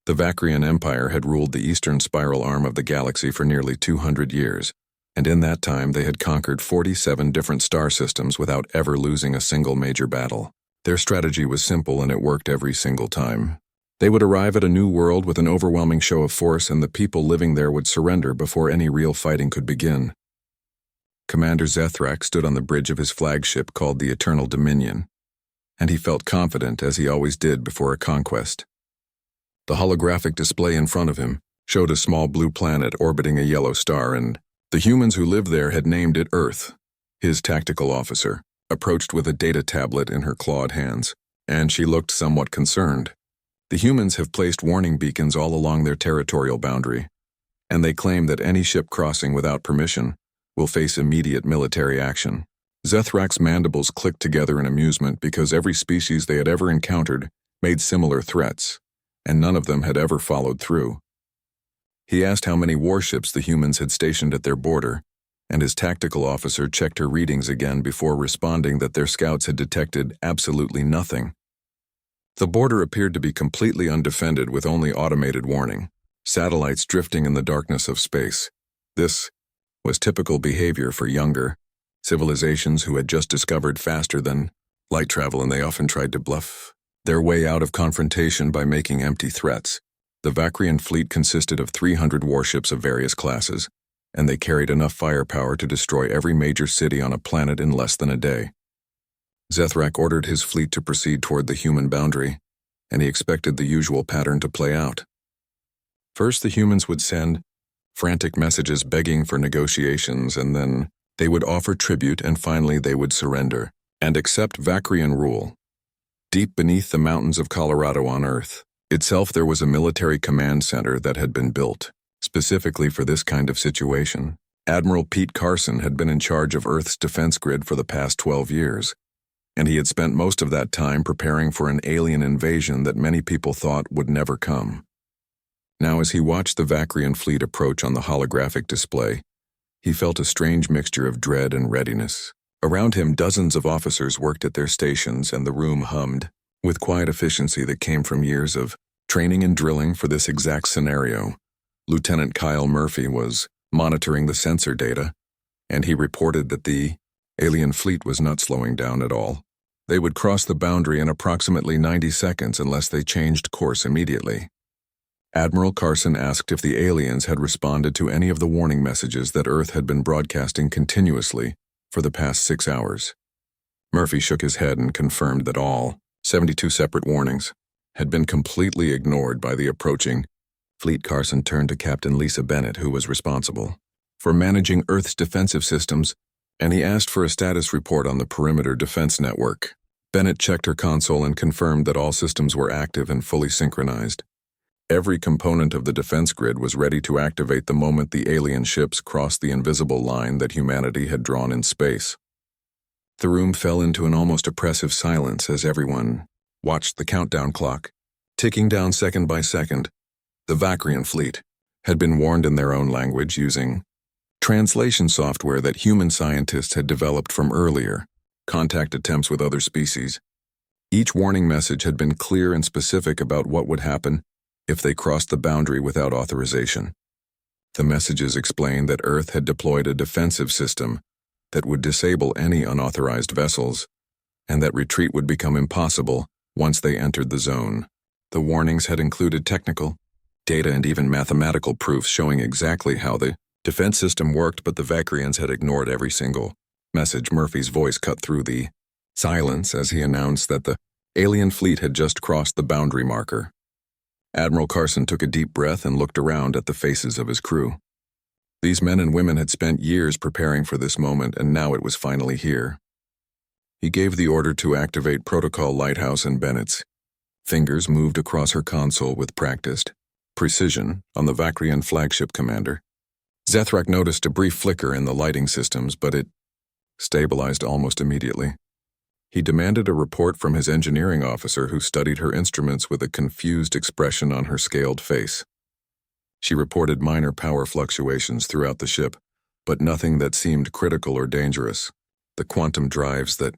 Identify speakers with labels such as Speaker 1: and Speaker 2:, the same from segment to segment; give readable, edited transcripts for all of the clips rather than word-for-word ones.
Speaker 1: The Vacrian Empire had ruled the eastern spiral arm of the galaxy for nearly 200 years, and in that time they had conquered 47 different star systems without ever losing a single major battle. Their strategy was simple and it worked every single time. They would arrive at a new world with an overwhelming show of force, and the people living there would surrender before any real fighting could begin. Commander Zethrak stood on the bridge of his flagship called the Eternal Dominion, and he felt confident as he always did before a conquest. The holographic display in front of him showed a small blue planet orbiting a yellow star, and the humans who lived there had named it Earth. His tactical officer approached with a data tablet in her clawed hands, and she looked somewhat concerned. The humans have placed warning beacons all along their territorial boundary, and they claim that any ship crossing without permission will face immediate military action. Zethrak's mandibles clicked together in amusement because every species they had ever encountered made similar threats, and none of them had ever followed through. He asked how many warships the humans had stationed at their border, and his tactical officer checked her readings again before responding that their scouts had detected absolutely nothing. The border appeared to be completely undefended with only automated warning, satellites drifting in the darkness of space. This was typical behavior for younger civilizations who had just discovered faster than light travel, and they often tried to bluff their way out of confrontation by making empty threats. The Vacrian fleet consisted of 300 warships of various classes, and they carried enough firepower to destroy every major city on a planet in less than a day. Zethrak ordered his fleet to proceed toward the human boundary, and he expected the usual pattern to play out. First, the humans would send frantic messages begging for negotiations, and then they would offer tribute, and finally they would surrender and accept Vacrian rule. Deep beneath the mountains of Colorado on Earth itself, there was a military command center that had been built specifically for this kind of situation. Admiral Pete Carson had been in charge of Earth's defense grid for the past 12 years, and he had spent most of that time preparing for an alien invasion that many people thought would never come. Now, as he watched the Vacrian fleet approach on the holographic display, he felt a strange mixture of dread and readiness. Around him, dozens of officers worked at their stations, and the room hummed with quiet efficiency that came from years of training and drilling for this exact scenario. Lieutenant Kyle Murphy was monitoring the sensor data, and he reported that the alien fleet was not slowing down at all. They would cross the boundary in approximately 90 seconds unless they changed course immediately. Admiral Carson asked if the aliens had responded to any of the warning messages that Earth had been broadcasting continuously for the past 6 hours. Murphy shook his head and confirmed that all 72 separate warnings had been completely ignored by the approaching fleet. Carson turned to Captain Lisa Bennett, who was responsible for managing Earth's defensive systems, and he asked for a status report on the perimeter defense network. Bennett checked her console and confirmed that all systems were active and fully synchronized. Every component of the defense grid was ready to activate the moment the alien ships crossed the invisible line that humanity had drawn in space. The room fell into an almost oppressive silence as everyone watched the countdown clock, ticking down second by second. The Vacrian fleet had been warned in their own language using translation software that human scientists had developed from earlier contact attempts with other species. Each warning message had been clear and specific about what would happen if they crossed the boundary without authorization. The messages explained that Earth had deployed a defensive system that would disable any unauthorized vessels, and that retreat would become impossible once they entered the zone. The warnings had included technical, data, and even mathematical proofs showing exactly how the defense system worked, but the Vacrians had ignored every single message. Murphy's voice cut through the silence as he announced that the alien fleet had just crossed the boundary marker. Admiral Carson took a deep breath and looked around at the faces of his crew. These men and women had spent years preparing for this moment, and now it was finally here. He gave the order to activate Protocol Lighthouse, and Bennett's fingers moved across her console with practiced precision on the Vacrian flagship commander. Zethrak noticed a brief flicker in the lighting systems, but it stabilized almost immediately. He demanded a report from his engineering officer, who studied her instruments with a confused expression on her scaled face. She reported minor power fluctuations throughout the ship, but nothing that seemed critical or dangerous. The quantum drives that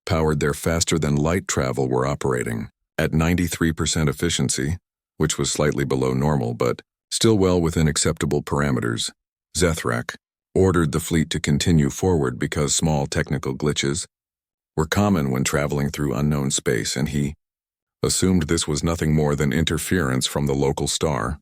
Speaker 1: powered their faster-than-light travel were operating at 93% efficiency, which was slightly below normal but still well within acceptable parameters. Zethrak ordered the fleet to continue forward because small technical glitches were common when traveling through unknown space, and he assumed this was nothing more than interference from the local star.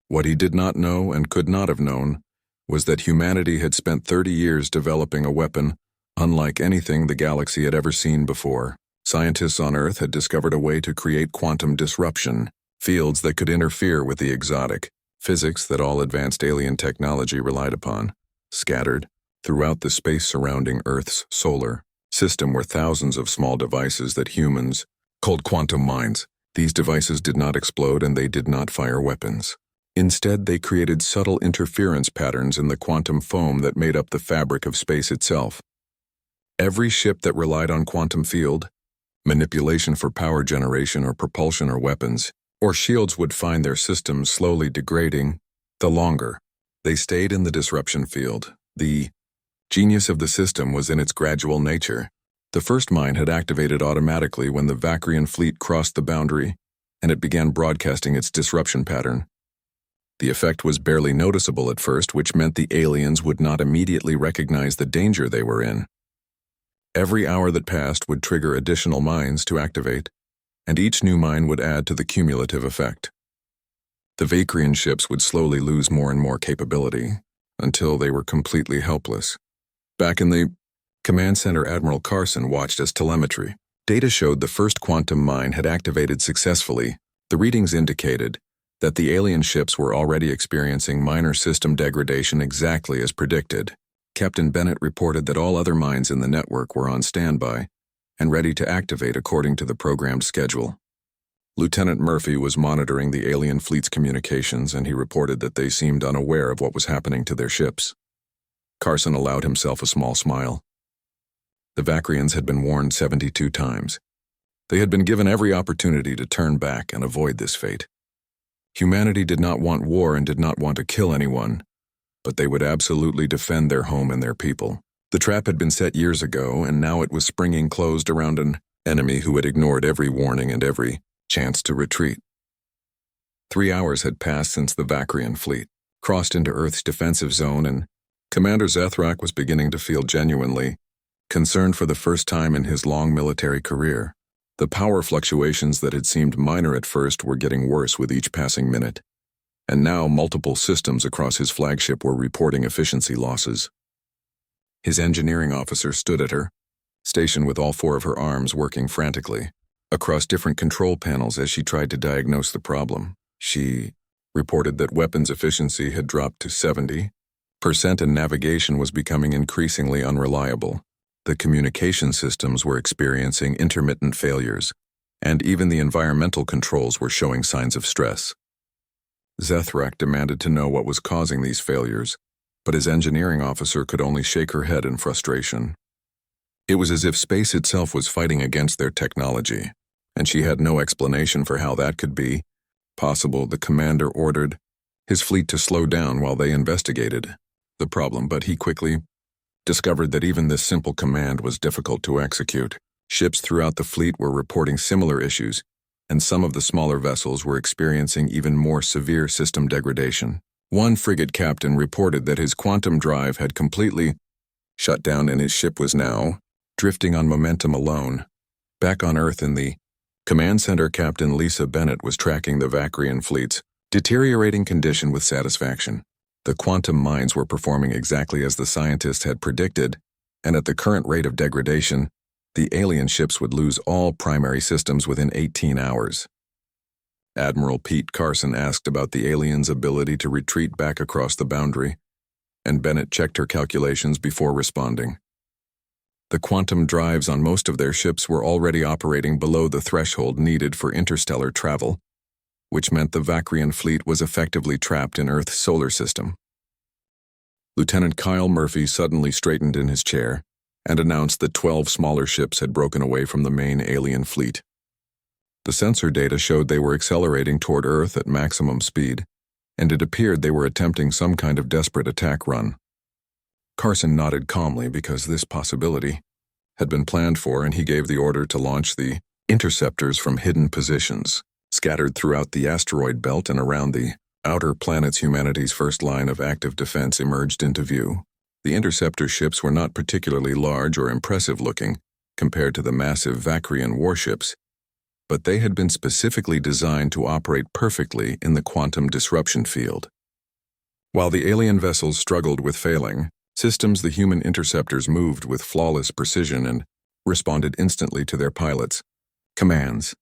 Speaker 1: What he did not know and could not have known was that humanity had spent 30 years developing a weapon unlike anything the galaxy had ever seen before. Scientists on Earth had discovered a way to create quantum disruption, fields that could interfere with the exotic physics that all advanced alien technology relied upon. Scattered throughout the space surrounding Earth's solar system were thousands of small devices that humans called quantum mines. These devices did not explode and they did not fire weapons. Instead, they created subtle interference patterns in the quantum foam that made up the fabric of space itself. Every ship that relied on quantum field manipulation for power generation or propulsion or weapons or shields would find their systems slowly degrading the longer they stayed in the disruption field. The genius of the system was in its gradual nature. The first mine had activated automatically when the Vakrian fleet crossed the boundary, and it began broadcasting its disruption pattern. The effect was barely noticeable at first, which meant the aliens would not immediately recognize the danger they were in. Every hour that passed would trigger additional mines to activate, and each new mine would add to the cumulative effect. The Vakrian ships would slowly lose more and more capability, until they were completely helpless. Back in the command center, Admiral Carson watched as telemetry data showed the first quantum mine had activated successfully. The readings indicated that the alien ships were already experiencing minor system degradation exactly as predicted. Captain Bennett reported that all other mines in the network were on standby and ready to activate according to the programmed schedule. Lieutenant Murphy was monitoring the alien fleet's communications, and he reported that they seemed unaware of what was happening to their ships. Carson allowed himself a small smile. The Vakrians had been warned 72 times. They had been given every opportunity to turn back and avoid this fate. Humanity did not want war and did not want to kill anyone, but they would absolutely defend their home and their people. The trap had been set years ago, and now it was springing closed around an enemy who had ignored every warning and every chance to retreat. 3 hours had passed since the Vakrian fleet crossed into Earth's defensive zone, and Commander Zethrak was beginning to feel genuinely concerned for the first time in his long military career. The power fluctuations that had seemed minor at first were getting worse with each passing minute, and now multiple systems across his flagship were reporting efficiency losses. His engineering officer stood at her station with all 4 of her arms working frantically across different control panels as she tried to diagnose the problem. She reported that weapons efficiency had dropped to 70% and navigation was becoming increasingly unreliable. The communication systems were experiencing intermittent failures, and even the environmental controls were showing signs of stress. Zethrak demanded to know what was causing these failures, but his engineering officer could only shake her head in frustration. It was as if space itself was fighting against their technology, and she had no explanation for how that could be possible. The commander ordered his fleet to slow down while they investigated the problem, but he quickly discovered that even this simple command was difficult to execute. Ships throughout the fleet were reporting similar issues, and some of the smaller vessels were experiencing even more severe system degradation. One frigate captain reported that his quantum drive had completely shut down and his ship was now drifting on momentum alone. Back on Earth in the command center, Captain Lisa Bennett was tracking the Vakrian fleet's deteriorating condition with satisfaction. The quantum mines were performing exactly as the scientists had predicted, and at the current rate of degradation, the alien ships would lose all primary systems within 18 hours. Admiral Pete Carson asked about the aliens' ability to retreat back across the boundary, and Bennett checked her calculations before responding. The quantum drives on most of their ships were already operating below the threshold needed for interstellar travel, which meant the Vakrian fleet was effectively trapped in Earth's solar system. Lieutenant Kyle Murphy suddenly straightened in his chair and announced that 12 smaller ships had broken away from the main alien fleet. The sensor data showed they were accelerating toward Earth at maximum speed, and it appeared they were attempting some kind of desperate attack run. Carson nodded calmly because this possibility had been planned for, and he gave the order to launch the interceptors from hidden positions. scattered throughout the asteroid belt and around the outer planets. Humanity's first line of active defense emerged into view. The interceptor ships were not particularly large or impressive-looking compared to the massive Vakrian warships, but they had been specifically designed to operate perfectly in the quantum disruption field. While the alien vessels struggled with failing systems, the human interceptors moved with flawless precision and responded instantly to their pilots' commands.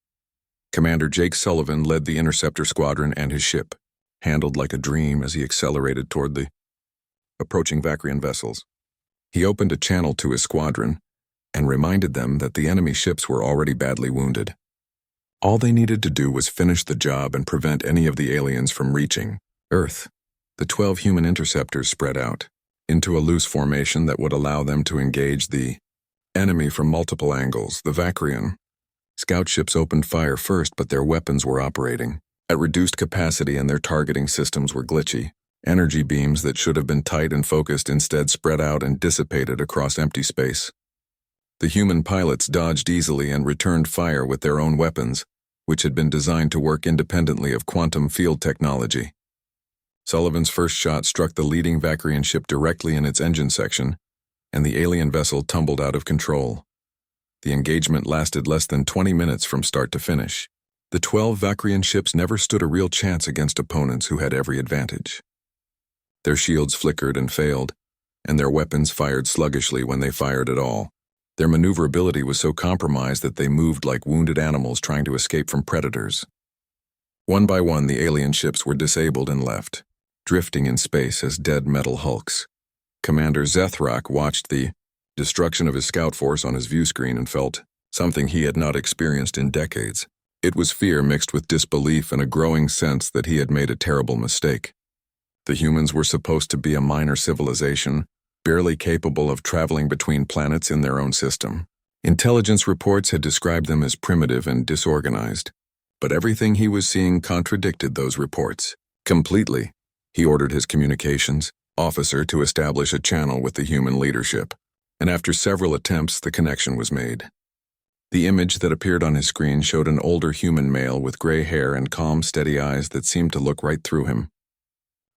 Speaker 1: Commander Jake Sullivan led the interceptor squadron, and his ship handled like a dream as he accelerated toward the approaching Vakrian vessels. He opened a channel to his squadron and reminded them that the enemy ships were already badly wounded. All they needed to do was finish the job and prevent any of the aliens from reaching Earth. The 12 human interceptors spread out into a loose formation that would allow them to engage the enemy from multiple angles. The Vakrian scout ships opened fire first, but their weapons were operating at reduced capacity and their targeting systems were glitchy. Energy beams that should have been tight and focused instead spread out and dissipated across empty space. The human pilots dodged easily and returned fire with their own weapons, which had been designed to work independently of quantum field technology. Sullivan's first shot struck the leading Vakrian ship directly in its engine section, and the alien vessel tumbled out of control. The engagement lasted less than 20 minutes from start to finish. The 12 Vakrian ships never stood a real chance against opponents who had every advantage. Their shields flickered and failed, and their weapons fired sluggishly when they fired at all. Their maneuverability was so compromised that they moved like wounded animals trying to escape from predators. One by one, the alien ships were disabled and left, drifting in space as dead metal hulks. Commander Zethrak watched the destruction of his scout force on his view screen and felt something he had not experienced in decades. It was fear mixed with disbelief and a growing sense that he had made a terrible mistake. The humans were supposed to be a minor civilization, barely capable of traveling between planets in their own system. Intelligence reports had described them as primitive and disorganized, but everything he was seeing contradicted those reports completely. He ordered his communications officer to establish a channel with the human leadership, and after several attempts, the connection was made. The image that appeared on his screen showed an older human male with gray hair and calm, steady eyes that seemed to look right through him.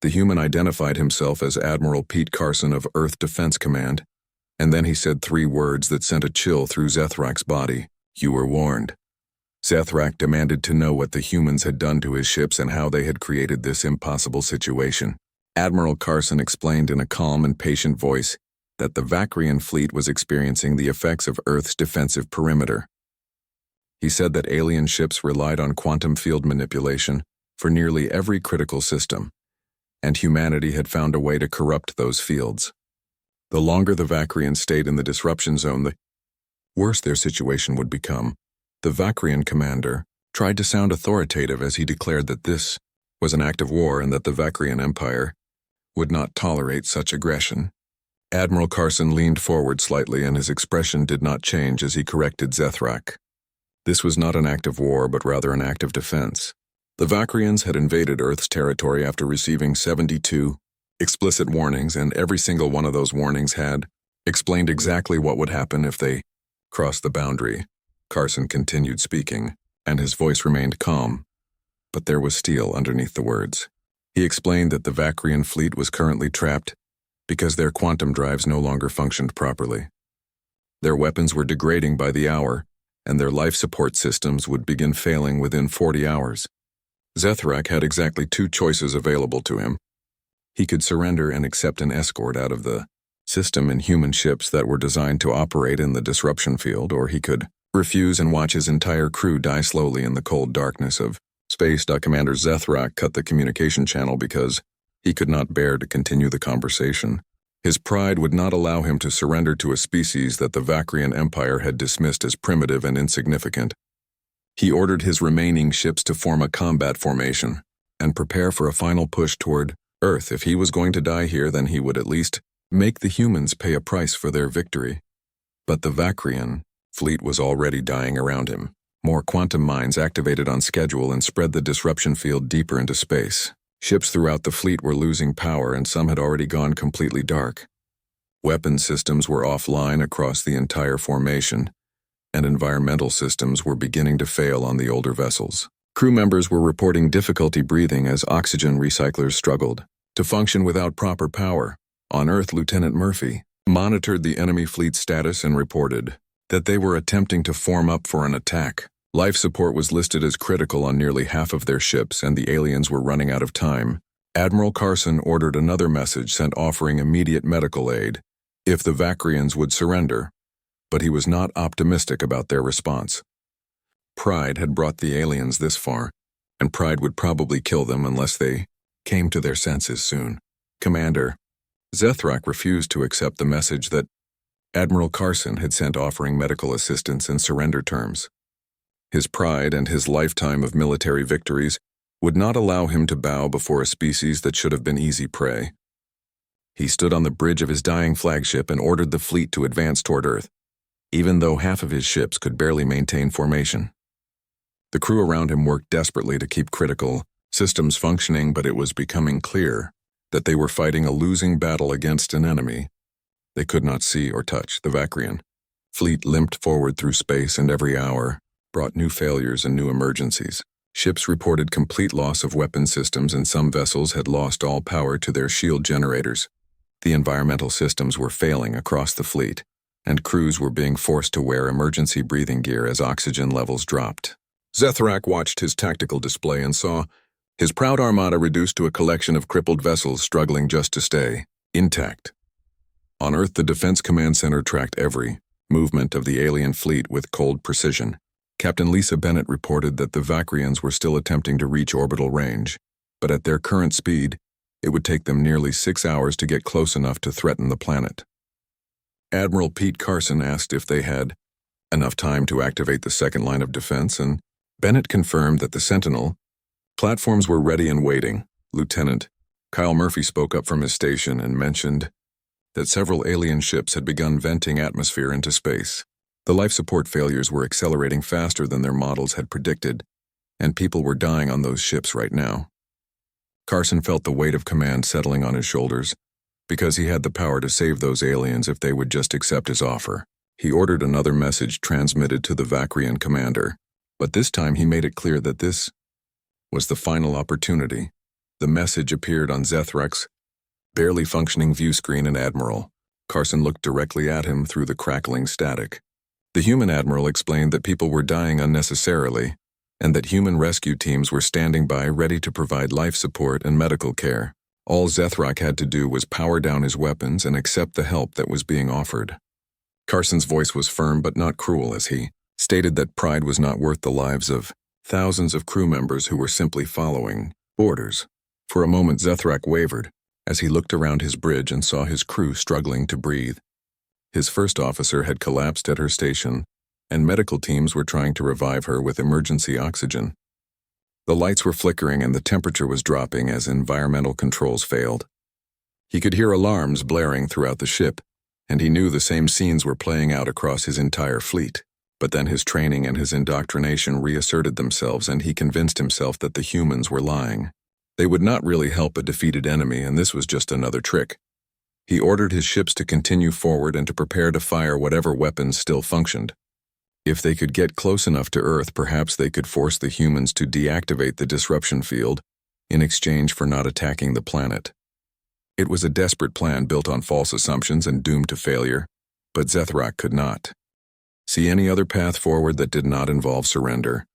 Speaker 1: The human identified himself as Admiral Pete Carson of Earth Defense Command, and then he said 3 words that sent a chill through Zethrak's body. "You were warned." Zethrak demanded to know what the humans had done to his ships and how they had created this impossible situation. Admiral Carson explained in a calm and patient voice that the Vakrian fleet was experiencing the effects of Earth's defensive perimeter. He said that alien ships relied on quantum field manipulation for nearly every critical system, and humanity had found a way to corrupt those fields. The longer the Vakrians stayed in the disruption zone, the worse their situation would become. The Vakrian commander tried to sound authoritative as he declared that this was an act of war and that the Vakrian Empire would not tolerate such aggression. Admiral Carson leaned forward slightly, and his expression did not change as he corrected Zethrak. This was not an act of war, but rather an act of defense. The Vakrians had invaded Earth's territory after receiving 72 explicit warnings, and every single one of those warnings had explained exactly what would happen if they crossed the boundary. Carson continued speaking, and his voice remained calm, but there was steel underneath the words. He explained that the Vakrian fleet was currently trapped because their quantum drives no longer functioned properly. Their weapons were degrading by the hour, and their life support systems would begin failing within 40 hours. Zethrak had exactly 2 choices available to him. He could surrender and accept an escort out of the system in human ships that were designed to operate in the disruption field, or he could refuse and watch his entire crew die slowly in the cold darkness of space. Commander Zethrak cut the communication channel because he could not bear to continue the conversation. His pride would not allow him to surrender to a species that the Vakrian Empire had dismissed as primitive and insignificant. He ordered his remaining ships to form a combat formation and prepare for a final push toward Earth. If he was going to die here, then he would at least make the humans pay a price for their victory. But the Vakrian fleet was already dying around him. More quantum mines activated on schedule and spread the disruption field deeper into space. Ships throughout the fleet were losing power, and some had already gone completely dark. Weapon systems were offline across the entire formation, and environmental systems were beginning to fail on the older vessels. Crew members were reporting difficulty breathing as oxygen recyclers struggled to function without proper power. On Earth, Lieutenant Murphy monitored the enemy fleet's status and reported that they were attempting to form up for an attack. Life support was listed as critical on nearly half of their ships, and the aliens were running out of time. Admiral Carson ordered another message sent offering immediate medical aid if the Vakrians would surrender, but he was not optimistic about their response. Pride had brought the aliens this far, and pride would probably kill them unless they came to their senses soon. Commander Zethrak refused to accept the message that Admiral Carson had sent offering medical assistance and surrender terms. His pride and his lifetime of military victories would not allow him to bow before a species that should have been easy prey. He stood on the bridge of his dying flagship and ordered the fleet to advance toward Earth, even though half of his ships could barely maintain formation. The crew around him worked desperately to keep critical systems functioning, but it was becoming clear that they were fighting a losing battle against an enemy they could not see or touch. The Vakrian fleet limped forward through space, and every hour brought new failures and new emergencies. Ships reported complete loss of weapon systems, and some vessels had lost all power to their shield generators. The environmental systems were failing across the fleet, and crews were being forced to wear emergency breathing gear as oxygen levels dropped. Zethrak watched his tactical display and saw his proud armada reduced to a collection of crippled vessels struggling just to stay intact. On Earth, the Defense Command Center tracked every movement of the alien fleet with cold precision. Captain Lisa Bennett reported that the Vakrians were still attempting to reach orbital range, but at their current speed, it would take them nearly 6 hours to get close enough to threaten the planet. Admiral Pete Carson asked if they had enough time to activate the second line of defense, and Bennett confirmed that the Sentinel platforms were ready and waiting. Lieutenant Kyle Murphy spoke up from his station and mentioned that several alien ships had begun venting atmosphere into space. The life support failures were accelerating faster than their models had predicted, and people were dying on those ships right now. Carson felt the weight of command settling on his shoulders, because he had the power to save those aliens if they would just accept his offer. He ordered another message transmitted to the Vakrian commander, but this time he made it clear that this was the final opportunity. The message appeared on Zethrak's barely functioning view screen, and Admiral Carson looked directly at him through the crackling static. The human admiral explained that people were dying unnecessarily, and that human rescue teams were standing by ready to provide life support and medical care. All Zethrak had to do was power down his weapons and accept the help that was being offered. Carson's voice was firm but not cruel as he stated that pride was not worth the lives of thousands of crew members who were simply following orders. For a moment, Zethrak wavered as he looked around his bridge and saw his crew struggling to breathe. His first officer had collapsed at her station, and medical teams were trying to revive her with emergency oxygen. The lights were flickering and the temperature was dropping as environmental controls failed. He could hear alarms blaring throughout the ship, and he knew the same scenes were playing out across his entire fleet. But then his training and his indoctrination reasserted themselves, and he convinced himself that the humans were lying. They would not really help a defeated enemy, and this was just another trick. He ordered his ships to continue forward and to prepare to fire whatever weapons still functioned. If they could get close enough to Earth, perhaps they could force the humans to deactivate the disruption field in exchange for not attacking the planet. It was a desperate plan built on false assumptions and doomed to failure, but Zethrak could not see any other path forward that did not involve surrender.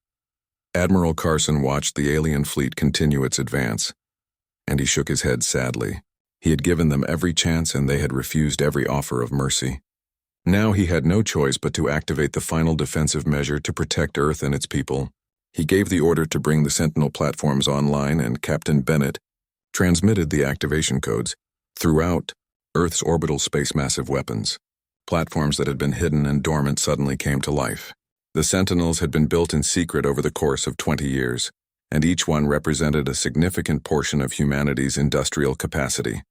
Speaker 1: Admiral Carson watched the alien fleet continue its advance, and he shook his head sadly. He had given them every chance, and they had refused every offer of mercy. Now he had no choice but to activate the final defensive measure to protect Earth and its people. He gave the order to bring the Sentinel platforms online, and Captain Bennett transmitted the activation codes throughout Earth's orbital space massive weapons. Platforms that had been hidden and dormant suddenly came to life. The Sentinels had been built in secret over the course of 20 years, and each one represented a significant portion of humanity's industrial capacity.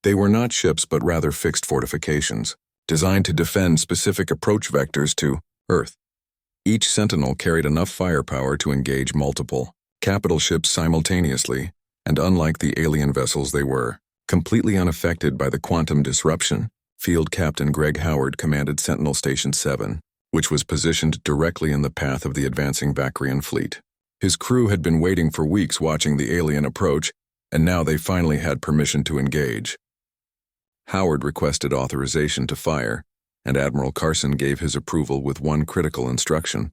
Speaker 1: They were not ships but rather fixed fortifications, designed to defend specific approach vectors to Earth. Each Sentinel carried enough firepower to engage multiple capital ships simultaneously, and unlike the alien vessels, they were completely unaffected by the quantum disruption. Field Captain Greg Howard commanded Sentinel Station 7, which was positioned directly in the path of the advancing Vakrian fleet. His crew had been waiting for weeks watching the alien approach, and now they finally had permission to engage. Howard requested authorization to fire, and Admiral Carson gave his approval with one critical instruction.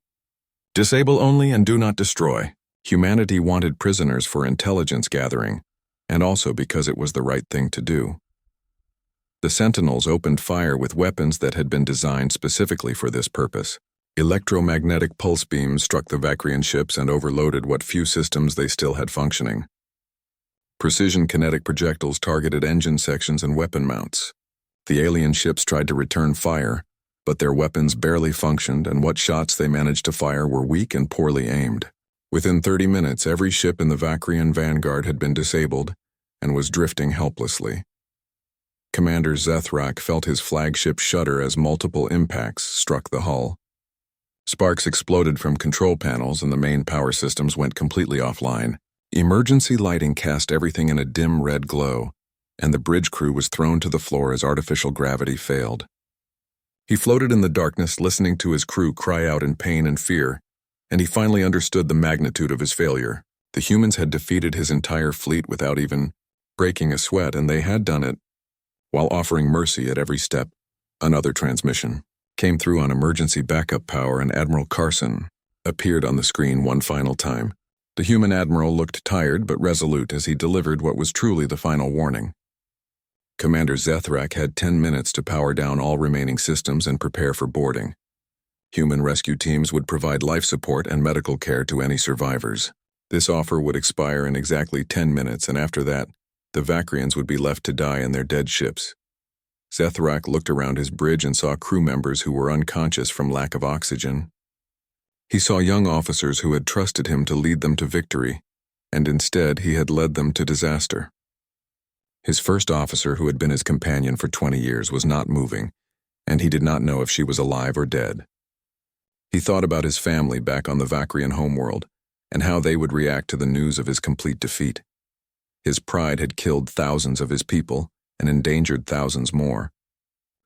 Speaker 1: Disable only and do not destroy. Humanity wanted prisoners for intelligence gathering, and also because it was the right thing to do. The Sentinels opened fire with weapons that had been designed specifically for this purpose. Electromagnetic pulse beams struck the Vakrian ships and overloaded what few systems they still had functioning. Precision kinetic projectiles targeted engine sections and weapon mounts. The alien ships tried to return fire, but their weapons barely functioned, and what shots they managed to fire were weak and poorly aimed. Within 30 minutes, every ship in the Vakrian vanguard had been disabled and was drifting helplessly. Commander Zethrak felt his flagship shudder as multiple impacts struck the hull. Sparks exploded from control panels and the main power systems went completely offline. Emergency lighting cast everything in a dim red glow, and the bridge crew was thrown to the floor as artificial gravity failed. He floated in the darkness, listening to his crew cry out in pain and fear, and he finally understood the magnitude of his failure. The humans had defeated his entire fleet without even breaking a sweat, and they had done it while offering mercy at every step. Another transmission came through on emergency backup power, and Admiral Carson appeared on the screen one final time. The human admiral looked tired but resolute as he delivered what was truly the final warning. Commander Zethrak had 10 minutes to power down all remaining systems and prepare for boarding. Human rescue teams would provide life support and medical care to any survivors. This offer would expire in exactly 10 minutes, and after that, the Vakrians would be left to die in their dead ships. Zethrak looked around his bridge and saw crew members who were unconscious from lack of oxygen. He saw young officers who had trusted him to lead them to victory, and instead he had led them to disaster. His first officer, who had been his companion for 20 years, was not moving, and he did not know if she was alive or dead. He thought about his family back on the Vakrian homeworld, and how they would react to the news of his complete defeat. His pride had killed thousands of his people and endangered thousands more.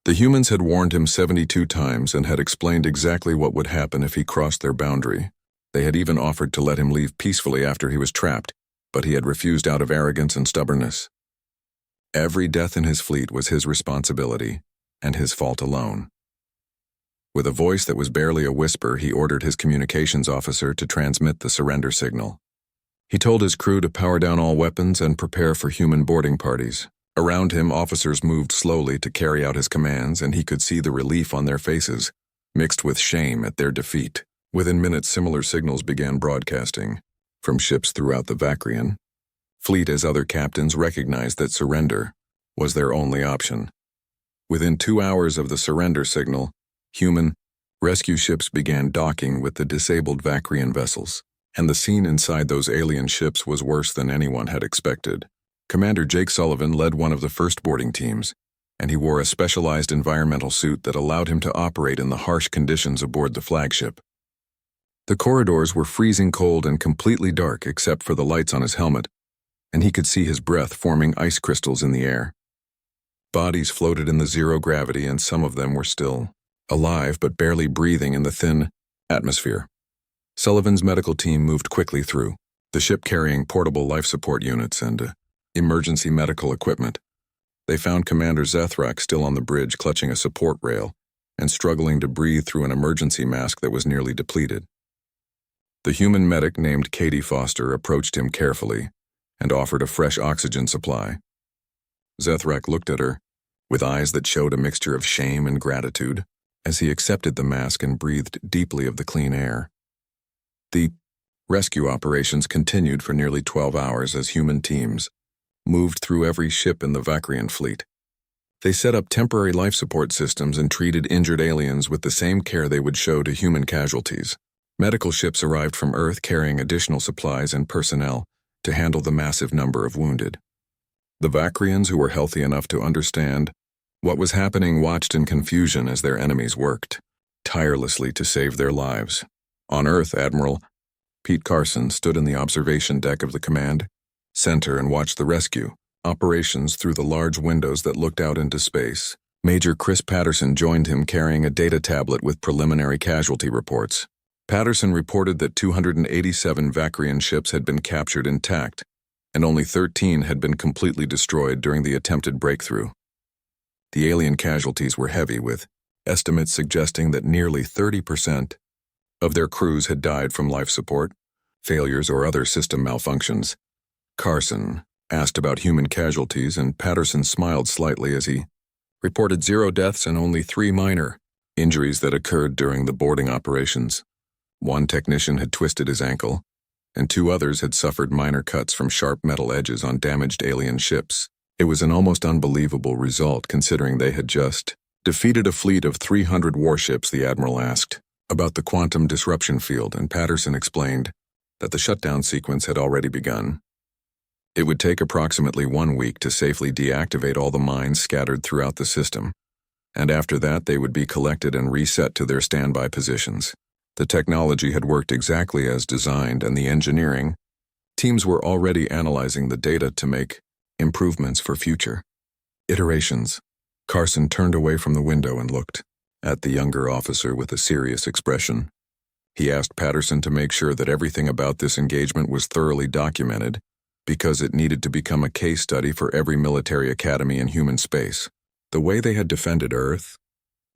Speaker 1: The humans had warned him 72 times and had explained exactly what would happen if he crossed their boundary. They had even offered to let him leave peacefully after he was trapped, but he had refused out of arrogance and stubbornness. Every death in his fleet was his responsibility, and his fault alone. With a voice that was barely a whisper, he ordered his communications officer to transmit the surrender signal. He told his crew to power down all weapons and prepare for human boarding parties. Around him, officers moved slowly to carry out his commands, and he could see the relief on their faces, mixed with shame at their defeat. Within minutes, similar signals began broadcasting from ships throughout the Vakrian fleet as other captains recognized that surrender was their only option. Within 2 hours of the surrender signal, human rescue ships began docking with the disabled Vakrian vessels, and the scene inside those alien ships was worse than anyone had expected. Commander Jake Sullivan led one of the first boarding teams, and he wore a specialized environmental suit that allowed him to operate in the harsh conditions aboard the flagship. The corridors were freezing cold and completely dark except for the lights on his helmet, and he could see his breath forming ice crystals in the air. Bodies floated in the zero gravity, and some of them were still alive but barely breathing in the thin atmosphere. Sullivan's medical team moved quickly through, the ship carrying portable life support units and emergency medical equipment. They found Commander Zethrak still on the bridge, clutching a support rail and struggling to breathe through an emergency mask that was nearly depleted. The human medic named Katie Foster approached him carefully and offered a fresh oxygen supply. Zethrak looked at her with eyes that showed a mixture of shame and gratitude as he accepted the mask and breathed deeply of the clean air. The rescue operations continued for nearly 12 hours as human teams moved through every ship in the Vakrian fleet. They set up temporary life support systems and treated injured aliens with the same care they would show to human casualties. Medical ships arrived from Earth carrying additional supplies and personnel to handle the massive number of wounded. The Vakrians, who were healthy enough to understand what was happening, watched in confusion as their enemies worked tirelessly to save their lives. On Earth, Admiral Pete Carson stood in the observation deck of the command center and watched the rescue operations through the large windows that looked out into space. Major Chris Patterson joined him carrying a data tablet with preliminary casualty reports. Patterson reported that 287 Vakrian ships had been captured intact, and only 13 had been completely destroyed during the attempted breakthrough. The alien casualties were heavy, with estimates suggesting that nearly 30% of their crews had died from life support, failures, or other system malfunctions. Carson asked about human casualties, and Patterson smiled slightly as he reported 0 deaths and only 3 minor injuries that occurred during the boarding operations. 1 technician had twisted his ankle, and 2 others had suffered minor cuts from sharp metal edges on damaged alien ships. It was an almost unbelievable result, considering they had just defeated a fleet of 300 warships. The admiral asked about the quantum disruption field, and Patterson explained that the shutdown sequence had already begun. It would take approximately 1 week to safely deactivate all the mines scattered throughout the system, and after that they would be collected and reset to their standby positions. The technology had worked exactly as designed, and the engineering teams were already analyzing the data to make improvements for future iterations. Carson turned away from the window and looked at the younger officer with a serious expression. He asked Patterson to make sure that everything about this engagement was thoroughly documented, because it needed to become a case study for every military academy in human space. The way they had defended Earth,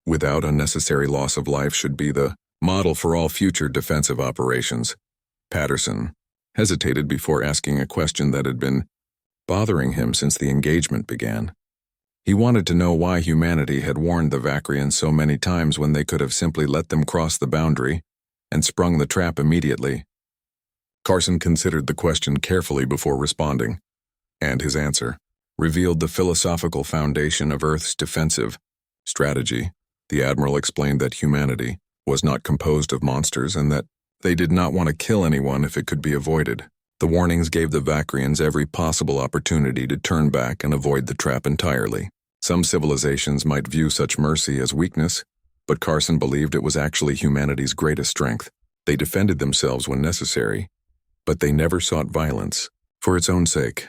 Speaker 1: without unnecessary loss of life, should be the model for all future defensive operations. Patterson hesitated before asking a question that had been bothering him since the engagement began. He wanted to know why humanity had warned the Vakrians so many times when they could have simply let them cross the boundary and sprung the trap immediately. Carson considered the question carefully before responding, and his answer revealed the philosophical foundation of Earth's defensive strategy. The admiral explained that humanity was not composed of monsters and that they did not want to kill anyone if it could be avoided. The warnings gave the Vakrians every possible opportunity to turn back and avoid the trap entirely. Some civilizations might view such mercy as weakness, but Carson believed it was actually humanity's greatest strength. They defended themselves when necessary, but they never sought violence for its own sake.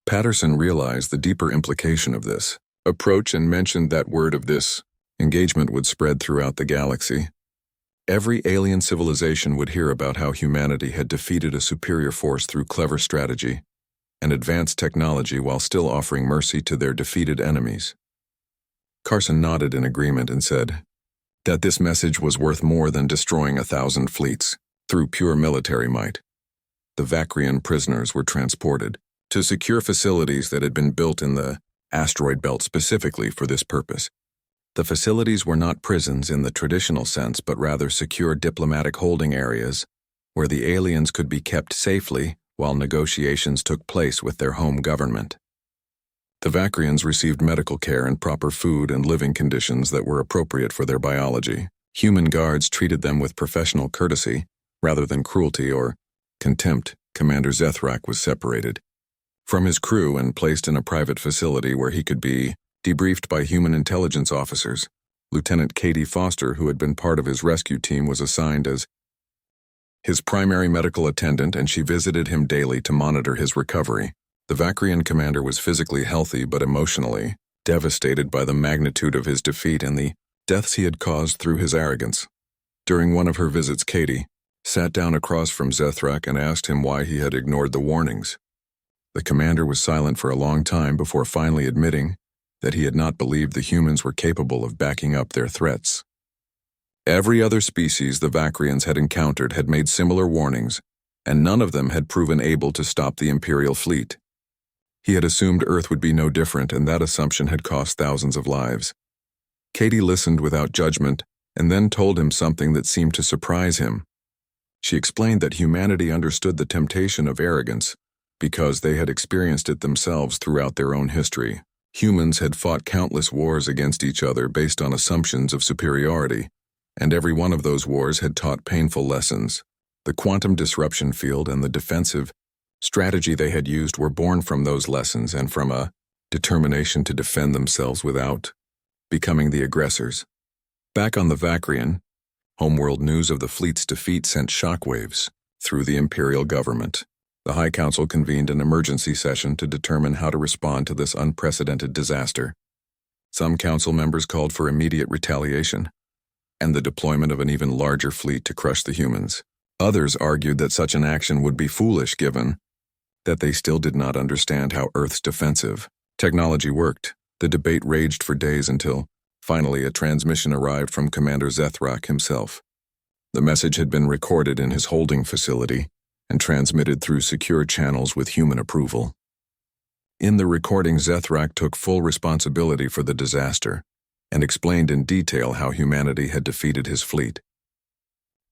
Speaker 1: Patterson realized the deeper implication of this approach and mentioned that word of this engagement would spread throughout the galaxy. Every alien civilization would hear about how humanity had defeated a superior force through clever strategy and advanced technology while still offering mercy to their defeated enemies. Carson nodded in agreement and said that this message was worth more than destroying 1,000 fleets through pure military might. The Vakrian prisoners were transported to secure facilities that had been built in the asteroid belt specifically for this purpose. The facilities were not prisons in the traditional sense, but rather secure diplomatic holding areas where the aliens could be kept safely while negotiations took place with their home government. The Vakrians received medical care and proper food and living conditions that were appropriate for their biology. Human guards treated them with professional courtesy rather than cruelty or contempt. Commander Zethrak was separated from his crew and placed in a private facility where he could be debriefed by human intelligence officers. Lieutenant Katie Foster, who had been part of his rescue team, was assigned as his primary medical attendant, and she visited him daily to monitor his recovery. The Vakrian commander was physically healthy but emotionally devastated by the magnitude of his defeat and the deaths he had caused through his arrogance. During one of her visits, Katie sat down across from Zethrak and asked him why he had ignored the warnings. The commander was silent for a long time before finally admitting that he had not believed the humans were capable of backing up their threats. Every other species the Vakrians had encountered had made similar warnings, and none of them had proven able to stop the Imperial fleet. He had assumed Earth would be no different, and that assumption had cost thousands of lives. Katie listened without judgment and then told him something that seemed to surprise him. She explained that humanity understood the temptation of arrogance because they had experienced it themselves throughout their own history. Humans had fought countless wars against each other based on assumptions of superiority, and every one of those wars had taught painful lessons. The quantum disruption field and the defensive strategy they had used were born from those lessons and from a determination to defend themselves without becoming the aggressors. Back on the Vakrian, homeworld news of the fleet's defeat sent shockwaves through the Imperial government. The High Council convened an emergency session to determine how to respond to this unprecedented disaster. Some council members called for immediate retaliation, and the deployment of an even larger fleet to crush the humans. Others argued that such an action would be foolish given that they still did not understand how Earth's defensive technology worked. The debate raged for days until, finally, a transmission arrived from Commander Zethrak himself. The message had been recorded in his holding facility and transmitted through secure channels with human approval. In the recording, Zethrak took full responsibility for the disaster and explained in detail how humanity had defeated his fleet.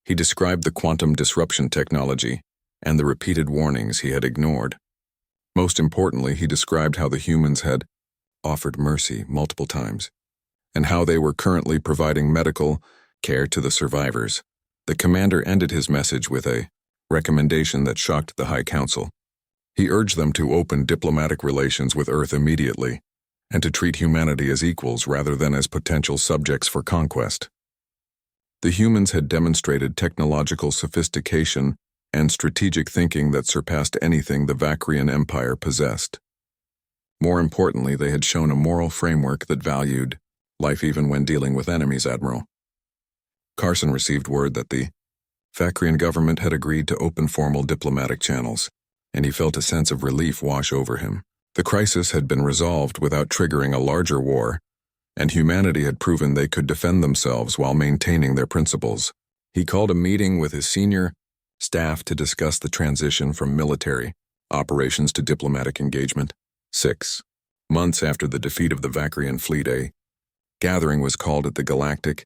Speaker 1: He described the quantum disruption technology and the repeated warnings he had ignored. Most importantly, he described how the humans had offered mercy multiple times, and how they were currently providing medical care to the survivors. The commander ended his message with a recommendation that shocked the High Council. He urged them to open diplomatic relations with Earth immediately, and to treat humanity as equals rather than as potential subjects for conquest. The humans had demonstrated technological sophistication and strategic thinking that surpassed anything the Vakrian Empire possessed. More importantly, they had shown a moral framework that valued life even when dealing with enemies, Admiral. Carson received word that the Vakrian government had agreed to open formal diplomatic channels, and he felt a sense of relief wash over him. The crisis had been resolved without triggering a larger war, and humanity had proven they could defend themselves while maintaining their principles. He called a meeting with his senior staff to discuss the transition from military operations to diplomatic engagement. 6 months after the defeat of the Vakrian fleet, a gathering was called at the Galactic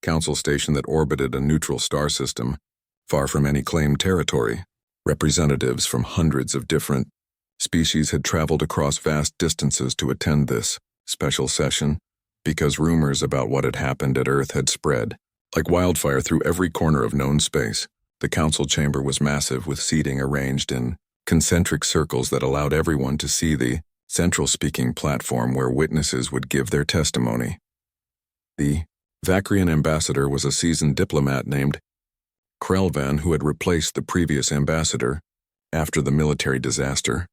Speaker 1: Council station that orbited a neutral star system, far from any claimed territory. Representatives from hundreds of different species had traveled across vast distances to attend this special session because rumors about what had happened at Earth had spread like wildfire through every corner of known space. The council chamber was massive, with seating arranged in concentric circles that allowed everyone to see the central speaking platform where witnesses would give their testimony. The Vakrian ambassador was a seasoned diplomat named Krelvan, who had replaced the previous ambassador after the military disaster.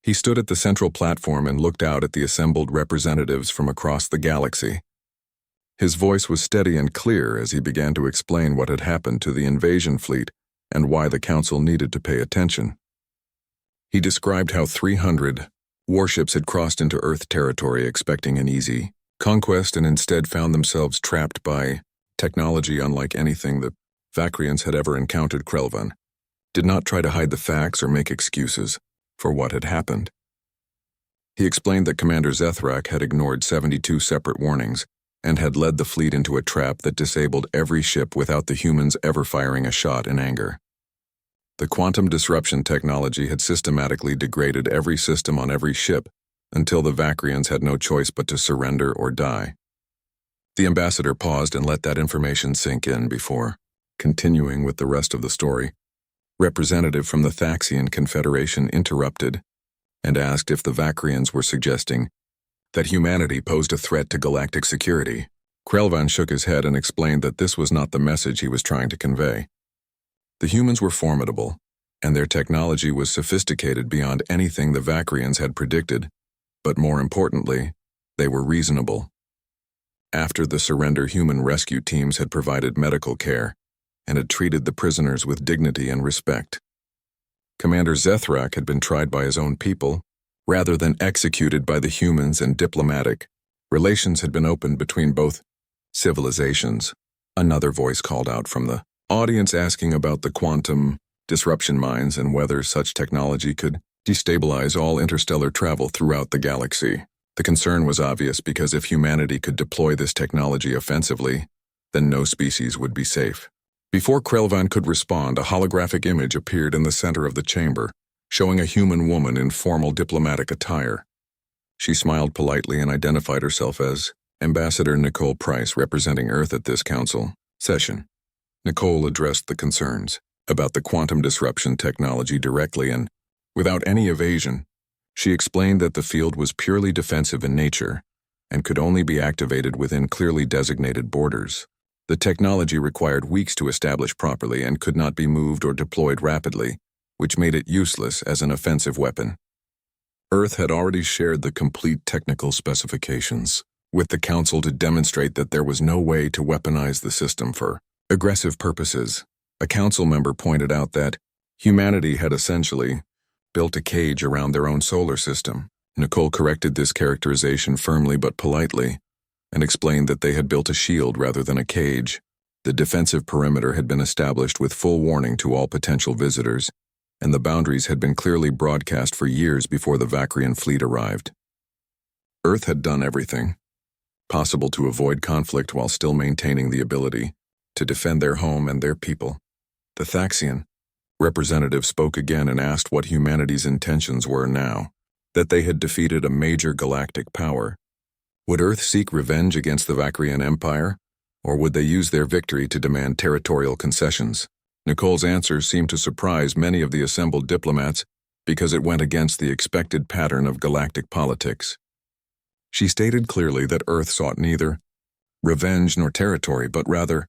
Speaker 1: He stood at the central platform and looked out at the assembled representatives from across the galaxy. His voice was steady and clear as he began to explain what had happened to the invasion fleet and why the council needed to pay attention. He described how 300 warships had crossed into Earth territory expecting an easy conquest and instead found themselves trapped by technology unlike anything the Vakrians had ever encountered. Krelvan did not try to hide the facts or make excuses for what had happened. He explained that Commander Zethrak had ignored 72 separate warnings and had led the fleet into a trap that disabled every ship without the humans ever firing a shot in anger. The quantum disruption technology had systematically degraded every system on every ship until the Vakrians had no choice but to surrender or die. The ambassador paused and let that information sink in before continuing with the rest of the story. Representative from the Thaxian Confederation interrupted and asked if the Vakrians were suggesting that humanity posed a threat to galactic security. Krelvan shook his head and explained that this was not the message he was trying to convey. The humans were formidable, and their technology was sophisticated beyond anything the Vakrians had predicted, but more importantly, they were reasonable. After the surrender, human rescue teams had provided medical care and had treated the prisoners with dignity and respect. Commander Zethrak had been tried by his own people, rather than executed by the humans, and diplomatic relations had been opened between both civilizations. Another voice called out from the audience asking about the quantum disruption mines and whether such technology could destabilize all interstellar travel throughout the galaxy. The concern was obvious because if humanity could deploy this technology offensively, then no species would be safe. Before Krelvan could respond, a holographic image appeared in the center of the chamber, showing a human woman in formal diplomatic attire. She smiled politely and identified herself as Ambassador Nicole Price, representing Earth at this council session. Nicole addressed the concerns about the quantum disruption technology directly and, without any evasion, she explained that the field was purely defensive in nature and could only be activated within clearly designated borders. The technology required weeks to establish properly and could not be moved or deployed rapidly, which made it useless as an offensive weapon. Earth had already shared the complete technical specifications with the Council to demonstrate that there was no way to weaponize the system for aggressive purposes. A council member pointed out that humanity had essentially built a cage around their own solar system. Nicole corrected this characterization firmly but politely, and explained that they had built a shield rather than a cage. The defensive perimeter had been established with full warning to all potential visitors, and the boundaries had been clearly broadcast for years before the Vacrian fleet arrived. Earth had done everything possible to avoid conflict while still maintaining the ability to defend their home and their people. The Thaxian representative spoke again and asked what humanity's intentions were now that they had defeated a major galactic power. Would Earth seek revenge against the Vacrian Empire, or would they use their victory to demand territorial concessions? Nicole's answer seemed to surprise many of the assembled diplomats because it went against the expected pattern of galactic politics. She stated clearly that Earth sought neither revenge nor territory, but rather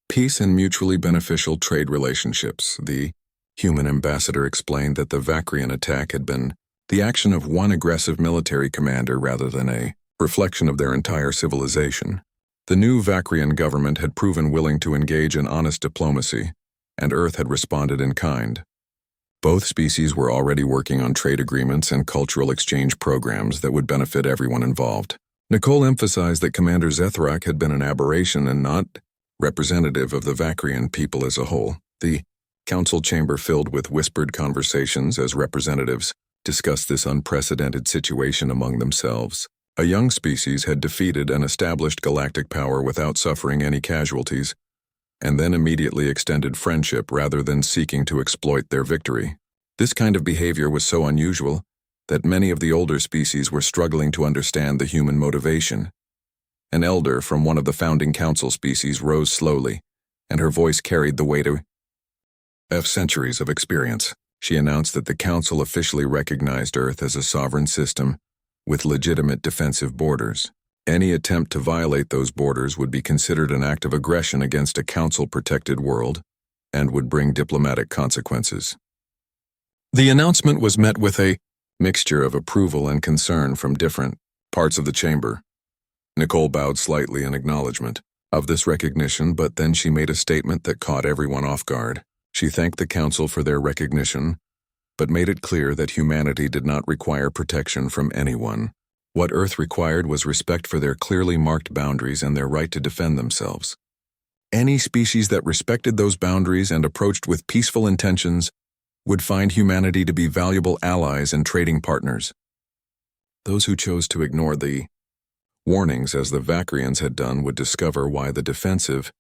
Speaker 1: peace and mutually beneficial trade relationships. The human ambassador explained that the Vacrian attack had been the action of one aggressive military commander rather than a reflection of their entire civilization. The new Vacrian government had proven willing to engage in honest diplomacy, and Earth had responded in kind. Both species were already working on trade agreements and cultural exchange programs that would benefit everyone involved. Nicole emphasized that Commander Zethrak had been an aberration and not representative of the Vacrian people as a whole. The council chamber filled with whispered conversations as representatives discussed this unprecedented situation among themselves. A young species had defeated an established galactic power without suffering any casualties, and then immediately extended friendship rather than seeking to exploit their victory. This kind of behavior was so unusual that many of the older species were struggling to understand the human motivation. An elder from one of the founding council species rose slowly, and her voice carried the weight of centuries of experience. She announced that the council officially recognized Earth as a sovereign system with legitimate defensive borders. Any attempt to violate those borders would be considered an act of aggression against a council-protected world and would bring diplomatic consequences. The announcement was met with a mixture of approval and concern from different parts of the chamber. Nicole bowed slightly in acknowledgement of this recognition, but then she made a statement that caught everyone off guard. She thanked the council for their recognition, but made it clear that humanity did not require protection from anyone. What Earth required was respect for their clearly marked boundaries and their right to defend themselves. Any species that respected those boundaries and approached with peaceful intentions would find humanity to be valuable allies and trading partners. Those who chose to ignore the warnings, as the Vacrians had done, would discover why the defensive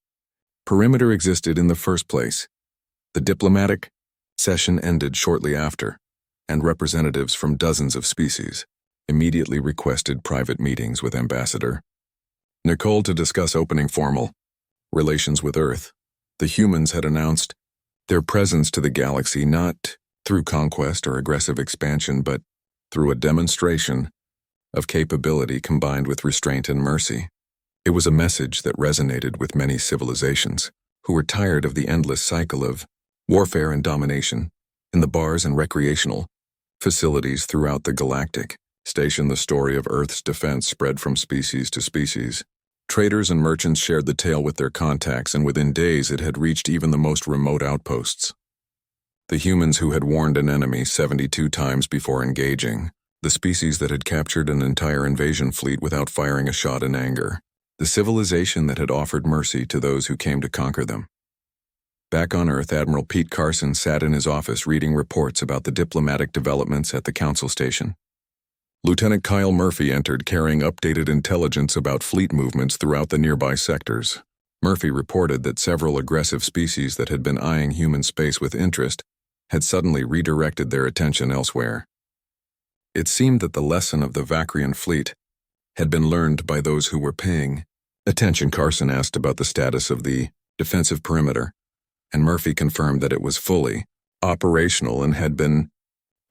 Speaker 1: perimeter existed in the first place. The diplomatic session ended shortly after, and representatives from dozens of species immediately requested private meetings with Ambassador Nicole to discuss opening formal relations with Earth. The humans had announced their presence to the galaxy not through conquest or aggressive expansion, but through a demonstration of capability combined with restraint and mercy. It was a message that resonated with many civilizations who were tired of the endless cycle of warfare and domination. In the bars and recreational facilities throughout the galactic station, the story of Earth's defense spread from species to species. Traders and merchants shared the tale with their contacts, and within days it had reached even the most remote outposts. The humans who had warned an enemy 72 times before engaging, the species that had captured an entire invasion fleet without firing a shot in anger, the civilization that had offered mercy to those who came to conquer them. Back on Earth, Admiral Pete Carson sat in his office reading reports about the diplomatic developments at the council station. Lieutenant Kyle Murphy entered carrying updated intelligence about fleet movements throughout the nearby sectors. Murphy reported that several aggressive species that had been eyeing human space with interest had suddenly redirected their attention elsewhere. It seemed that the lesson of the Vacrian fleet had been learned by those who were paying attention. Carson asked about the status of the defensive perimeter, and Murphy confirmed that it was fully operational and had been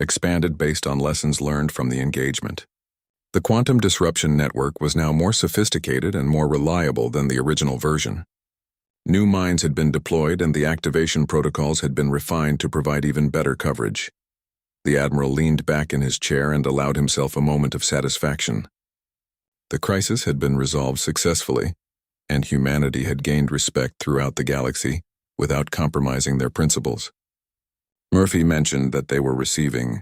Speaker 1: expanded based on lessons learned from the engagement. The quantum disruption network was now more sophisticated and more reliable than the original version. New mines had been deployed and the activation protocols had been refined to provide even better coverage. The Admiral leaned back in his chair and allowed himself a moment of satisfaction. The crisis had been resolved successfully, and humanity had gained respect throughout the galaxy without compromising their principles. Murphy mentioned that they were receiving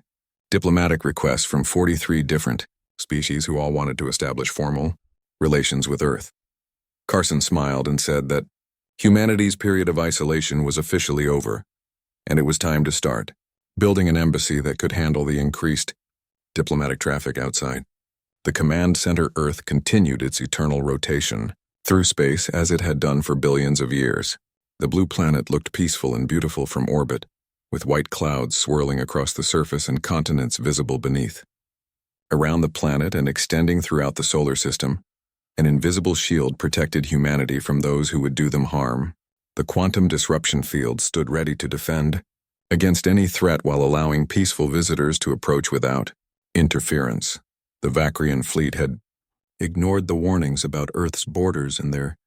Speaker 1: diplomatic requests from 43 different species who all wanted to establish formal relations with Earth. Carson smiled and said that humanity's period of isolation was officially over, and it was time to start building an embassy that could handle the increased diplomatic traffic outside. The command center Earth continued its eternal rotation through space as it had done for billions of years. The blue planet looked peaceful and beautiful from orbit, with white clouds swirling across the surface and continents visible beneath. Around the planet and extending throughout the solar system, an invisible shield protected humanity from those who would do them harm. The quantum disruption field stood ready to defend against any threat while allowing peaceful visitors to approach without interference. The Vacrian fleet had ignored the warnings about Earth's borders, and their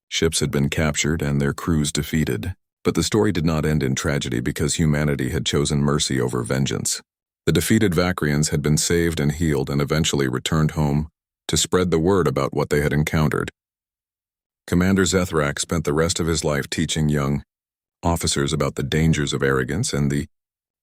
Speaker 1: ships had been captured and their crews defeated. But the story did not end in tragedy because humanity had chosen mercy over vengeance. The defeated Vacrians had been saved and healed and eventually returned home to spread the word about what they had encountered. Commander Zethrak spent the rest of his life teaching young officers about the dangers of arrogance and the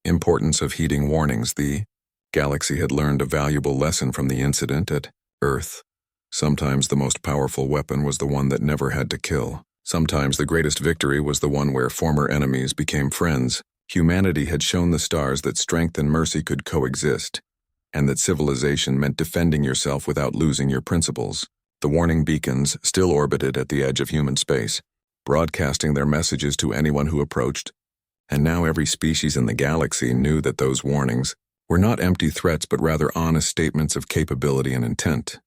Speaker 1: importance of heeding warnings. The galaxy had learned a valuable lesson from the incident at Earth. Sometimes the most powerful weapon was the one that never had to kill. Sometimes the greatest victory was the one where former enemies became friends. Humanity had shown the stars that strength and mercy could coexist, and that civilization meant defending yourself without losing your principles. The warning beacons still orbited at the edge of human space, broadcasting their messages to anyone who approached, and now every species in the galaxy knew that those warnings were not empty threats but rather honest statements of capability and intent.